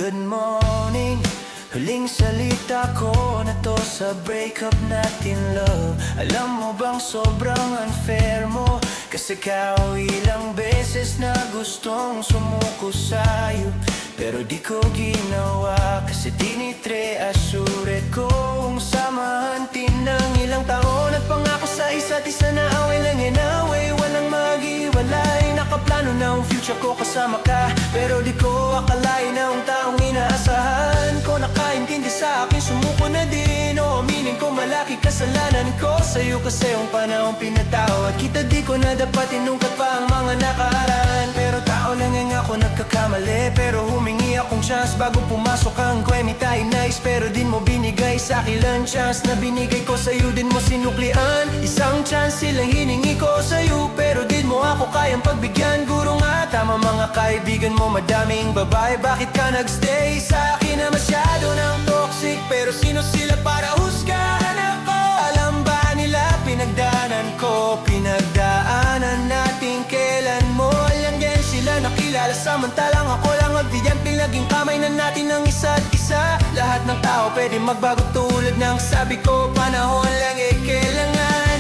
Good morning, huling salita ko na to sa breakup natin, love. Alam mo bang sobrang unfair mo, kasi kao ilang beses na gustong sumuko sa'yo, pero di ko ginawa kasi tinitre asure kong samahan ng ilang taon. At pangako sa isa't isa na away lang away, walang maghiwalay. Nakaplano na ang future ko kasama ka, pero di ko akalain na ang taong inaasahan ko nakaintindi sa akin, sumuko na din. O aminin ko malaki kasalanan ko sa'yo, kasi ang panahon pinatawad kita. Di ko na dapat inungkat pa ang mga nakaraan, pero tao lang nga ako nagkakamali. Pero humingi akong chance bago pumasok ang kwemita inais, pero din mo binigay sa akin lang chance na binigay ko sa'yo, din mo sinuklian. Isang chance silang hiningi ko sa'yo, pero din mo ako kayang pagbigyan. Guro nga tama mga kaibigan mo, madaming babae, bakit ka nagstay sa akin na masyado ng toxic? Pero sino sila para husgahan ako? Alam ba nila pinagdaanan ko, pinagdaanan natin kailan mo? Alam yan sila nakilala, samantalang ako lang agdiyan. Pinaging kamay na natin ng isa't isa. Lahat ng tao pwede magbago tulad ng sabi ko, panahon lang kailangan.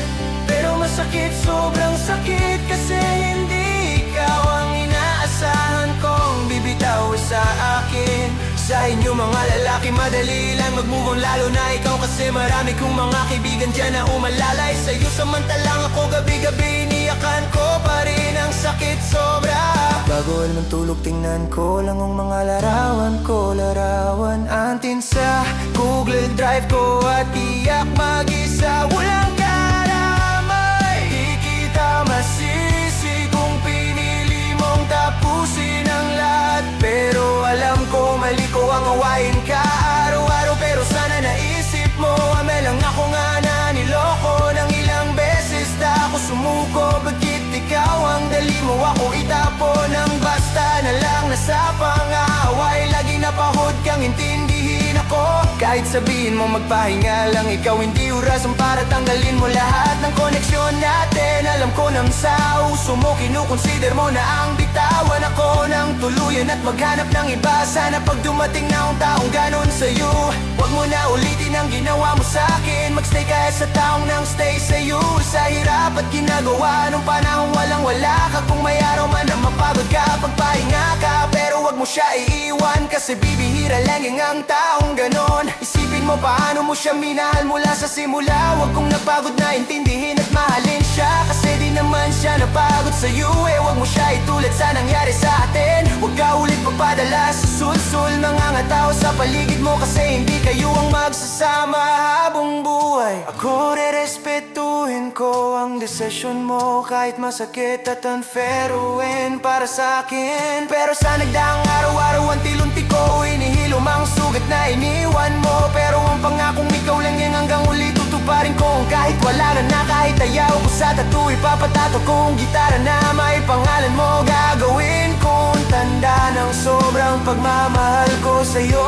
Pero masakit, sobrang sakit, kasi hindi ikaw ang inaasahan kong bibitaw sa akin. Sa inyo mga lalaki madali lang mag-move on, lalo na ikaw, kasi marami kong mga kaibigan dyan na umalalay sa'yo. Samantalang ako gabi-gabi iniyakan ko pa rin ang sakit sobra. Bago alam ng tulog tingnan ko lang ang mga larawan ko, larawan antin sa Google Drive ko, at iyak mag-isa walang karamay. Di kita masisi kung pinili mong tapusin ang lahat, pero alam ko mali ko ang awayin ka araw-araw. Pero sana naisip mo, ame lang ako nga na niloko ng ilang beses na ako sumuko. Bakit ikaw ang dali mo ako itapon ng basta na lang nasa pang-aaway? Lagi napahod kang intindihin ako, kahit sabihin mo magpahinga lang, ikaw hindi orasan para tanggalin mo lahat ng koneksyon natin. Alam ko nang sa uso mo kinukonsider mo na ang bitawan ako ng tuluyan at maghanap ng iba. Sana pag dumating na ang taong ganon sa'yo, wag mo na ulitin ang ginawa mo sa'kin. Magstay ka sa taong nang stay sa'yo, sa hirap at ginagawa nung panahon walang wala ka. Kung may araw man na mapagod ka, pagpahinga ka, pero wag mo siya iiwan, kasi bibihira lang yung ang taong ganon. Isipin mo paano mo siya minahal mula sa simula. Wag kong napagod na intindihin at mahalin siya, kasi di naman siya napagod sa'yo. Wag mo siya itulad sa nangyari sa atin. Wag ka ulit magpadala sa sulsul ng mga tao sa paligid mo, kasi hindi kayo ang magsasama habang buhay. Ako rerespetuhin ko ang desisyon mo, kahit masakit at unfairuin para sa akin. Pero sa nagdaang araw-araw unti-unti ko inihilom ang sugat na iniwan mo. Pero ang pangakong ikaw lang yan hanggang uli tutuparin ko, kahit wala na kahit ayaw ko sa tattoo. Ipapatato kong gitara na may pangalan mo, gagawin kong tanda ng sobrang pagmamahal ko sa'yo.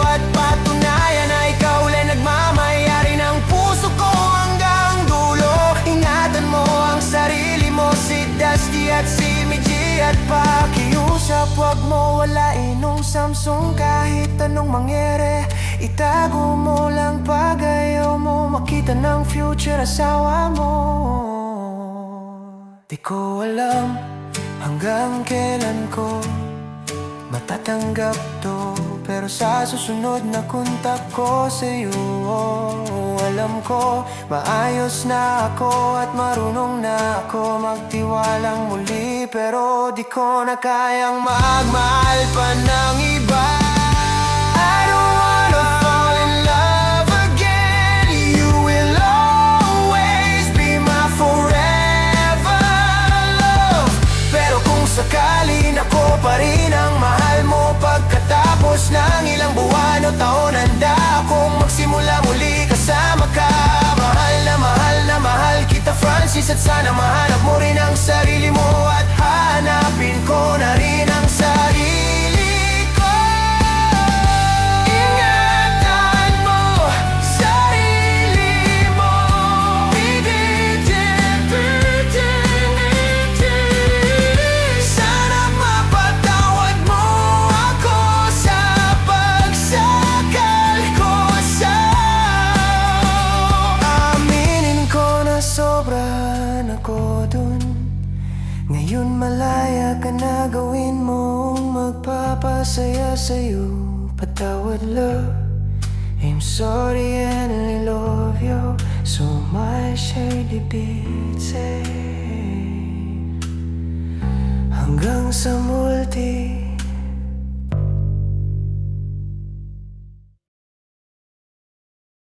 At patunayan na ikaw lang nagmamayari ng puso ko hanggang dulo. Ingatan mo ang sarili mo, si Dusty at si Miji at pakiusap. Wag mo walain nung Samsung kahit anong mangyari. Itago mo lang pag ayaw mo makita ng future asawa mo. Di ko alam hanggang kailan ko matatanggap to, pero sa susunod na kontak ko sa'yo, alam ko maayos na ako at marunong na ako magtiwalang muli. Pero di ko na kayang magmahal pa ng iba. I don't wanna fall in love again. You will always be my forever love. Pero kung sakali ako pa rin ang mahal mo, pagkatapos ng ilang buwan o taon, handa akong magsimula muli kasama ka. Mahal na mahal kita, Francis, at sana mahanap mo rin ang sarili mo, at hanapin ko na rin ang sarili ko. Ingatan mo sarili mo. Sana mapatawad mo ako. bahala ka na, gawin mong magpapasaya sa'yo. Patawad love, I'm sorry and I love you so much, ay libit hanggang sa multi